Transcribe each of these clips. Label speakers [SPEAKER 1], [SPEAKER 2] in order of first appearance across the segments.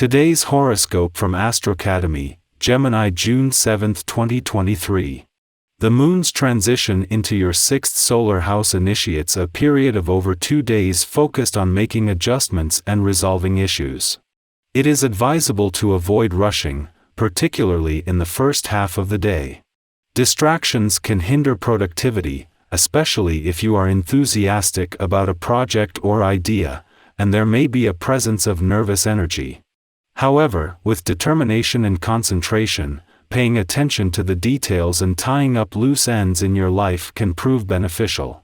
[SPEAKER 1] Today's horoscope from Astrocademy, Gemini, June 7, 2023. The moon's transition into your sixth solar house initiates a period of over 2 days focused on making adjustments and resolving issues. It is advisable to avoid rushing, particularly in the first half of the day. Distractions can hinder productivity, especially if you are enthusiastic about a project or idea, and there may be a presence of nervous energy. However, with determination and concentration, paying attention to the details and tying up loose ends in your life can prove beneficial.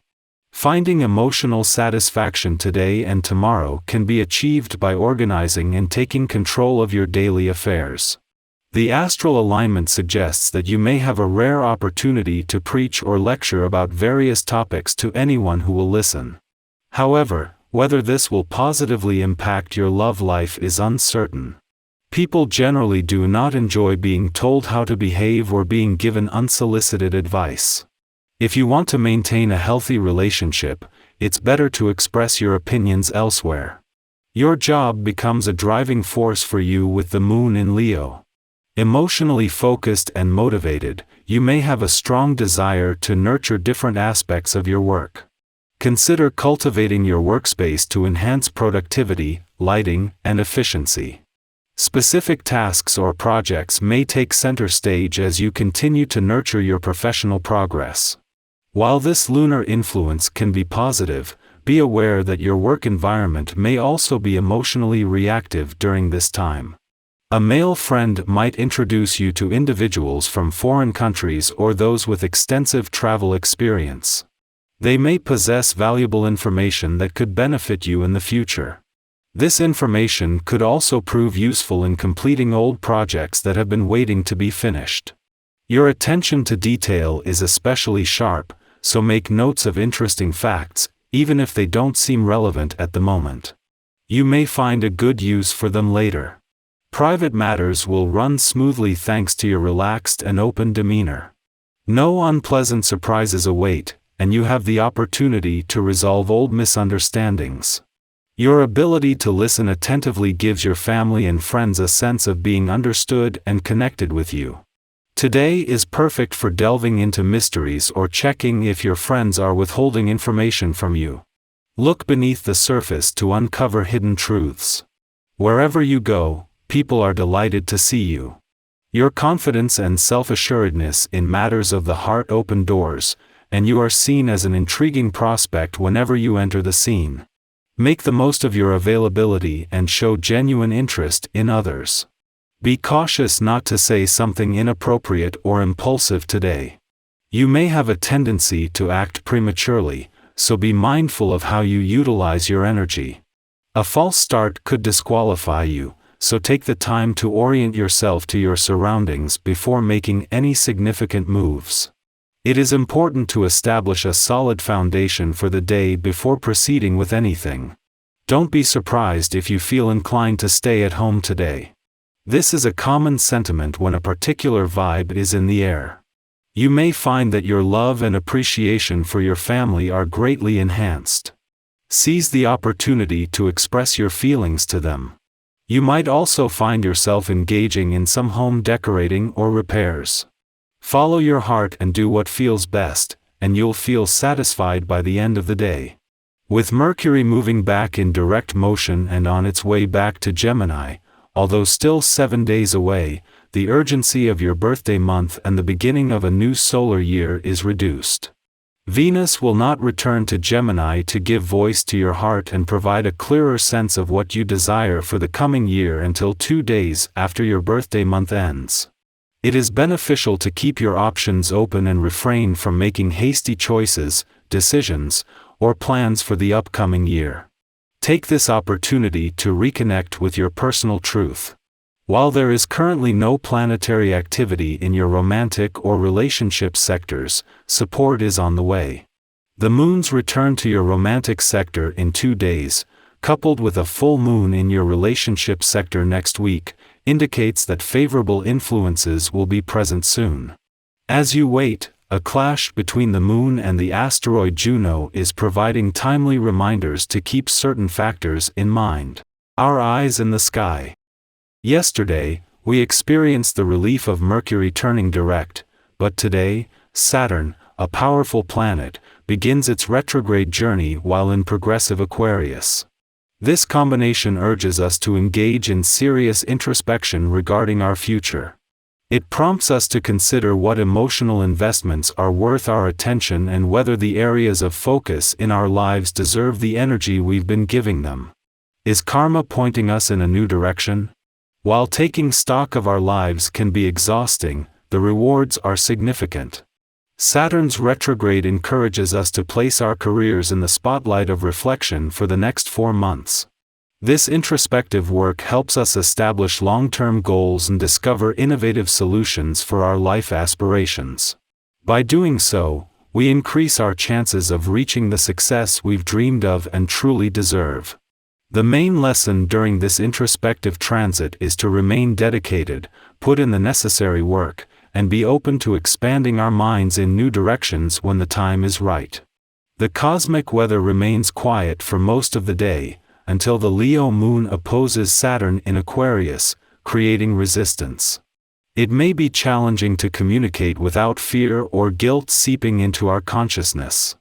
[SPEAKER 1] Finding emotional satisfaction today and tomorrow can be achieved by organizing and taking control of your daily affairs. The astral alignment suggests that you may have a rare opportunity to preach or lecture about various topics to anyone who will listen. However, whether this will positively impact your love life is uncertain. People generally do not enjoy being told how to behave or being given unsolicited advice. If you want to maintain a healthy relationship, it's better to express your opinions elsewhere. Your job becomes a driving force for you with the moon in Leo. Emotionally focused and motivated, you may have a strong desire to nurture different aspects of your work. Consider cultivating your workspace to enhance productivity, lighting, and efficiency. Specific tasks or projects may take center stage as you continue to nurture your professional progress. While this lunar influence can be positive, be aware that your work environment may also be emotionally reactive during this time. A male friend might introduce you to individuals from foreign countries or those with extensive travel experience. They may possess valuable information that could benefit you in the future. This information could also prove useful in completing old projects that have been waiting to be finished. Your attention to detail is especially sharp, so make notes of interesting facts, even if they don't seem relevant at the moment. You may find a good use for them later. Private matters will run smoothly thanks to your relaxed and open demeanor. No unpleasant surprises await, and you have the opportunity to resolve old misunderstandings. Your ability to listen attentively gives your family and friends a sense of being understood and connected with you. Today is perfect for delving into mysteries or checking if your friends are withholding information from you. Look beneath the surface to uncover hidden truths. Wherever you go, people are delighted to see you. Your confidence and self-assuredness in matters of the heart open doors, and you are seen as an intriguing prospect whenever you enter the scene. Make the most of your availability and show genuine interest in others. Be cautious not to say something inappropriate or impulsive today. You may have a tendency to act prematurely, so be mindful of how you utilize your energy. A false start could disqualify you, so take the time to orient yourself to your surroundings before making any significant moves. It is important to establish a solid foundation for the day before proceeding with anything. Don't be surprised if you feel inclined to stay at home today. This is a common sentiment when a particular vibe is in the air. You may find that your love and appreciation for your family are greatly enhanced. Seize the opportunity to express your feelings to them. You might also find yourself engaging in some home decorating or repairs. Follow your heart and do what feels best, and you'll feel satisfied by the end of the day. With Mercury moving back in direct motion and on its way back to Gemini, although still 7 days away, the urgency of your birthday month and the beginning of a new solar year is reduced. Venus will not return to Gemini to give voice to your heart and provide a clearer sense of what you desire for the coming year until 2 days after your birthday month ends. It is beneficial to keep your options open and refrain from making hasty choices, decisions, or plans for the upcoming year. Take this opportunity to reconnect with your personal truth. While there is currently no planetary activity in your romantic or relationship sectors, support is on the way. The moon's return to your romantic sector in 2 days, coupled with a full moon in your relationship sector next week, indicates that favorable influences will be present soon. As you wait, a clash between the moon and the asteroid Juno is providing timely reminders to keep certain factors in mind. Our eyes in the sky. Yesterday, we experienced the relief of Mercury turning direct, but today, Saturn, a powerful planet, begins its retrograde journey while in progressive Aquarius. This combination urges us to engage in serious introspection regarding our future. It prompts us to consider what emotional investments are worth our attention and whether the areas of focus in our lives deserve the energy we've been giving them. Is karma pointing us in a new direction? While taking stock of our lives can be exhausting, the rewards are significant. Saturn's retrograde encourages us to place our careers in the spotlight of reflection for the next 4 months. This introspective work helps us establish long-term goals and discover innovative solutions for our life aspirations. By doing so, we increase our chances of reaching the success we've dreamed of and truly deserve. The main lesson during this introspective transit is to remain dedicated, put in the necessary work, and be open to expanding our minds in new directions when the time is right. The cosmic weather remains quiet for most of the day, until the Leo moon opposes Saturn in Aquarius, creating resistance. It may be challenging to communicate without fear or guilt seeping into our consciousness.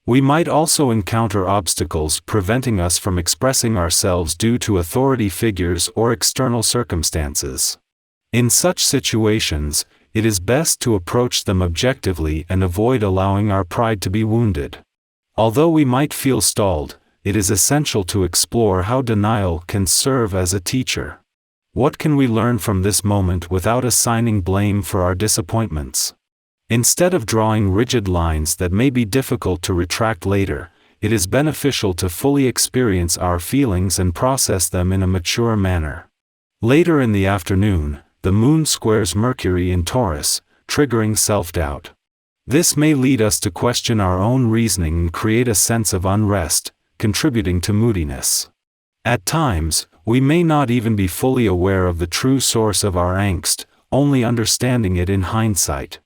[SPEAKER 1] We might also encounter obstacles preventing us from expressing ourselves due to authority figures or external circumstances. In such situations, it is best to approach them objectively and avoid allowing our pride to be wounded. Although we might feel stalled, it is essential to explore how denial can serve as a teacher. What can we learn from this moment without assigning blame for our disappointments? Instead of drawing rigid lines that may be difficult to retract later, it is beneficial to fully experience our feelings and process them in a mature manner. Later in the afternoon, the moon squares Mercury in Taurus, triggering self-doubt. This may lead us to question our own reasoning and create a sense of unrest, contributing to moodiness. At times, we may not even be fully aware of the true source of our angst, only understanding it in hindsight.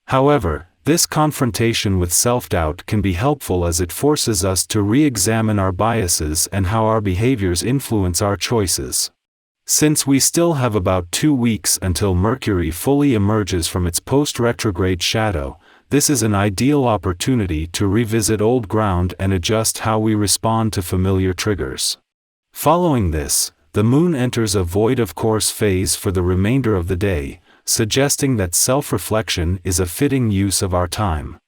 [SPEAKER 1] However, this confrontation with self-doubt can be helpful as it forces us to re-examine our biases and how our behaviors influence our choices. Since we still have about 2 weeks until Mercury fully emerges from its post-retrograde shadow, this is an ideal opportunity to revisit old ground and adjust how we respond to familiar triggers. Following this, the moon enters a void of course phase for the remainder of the day, suggesting that self-reflection is a fitting use of our time.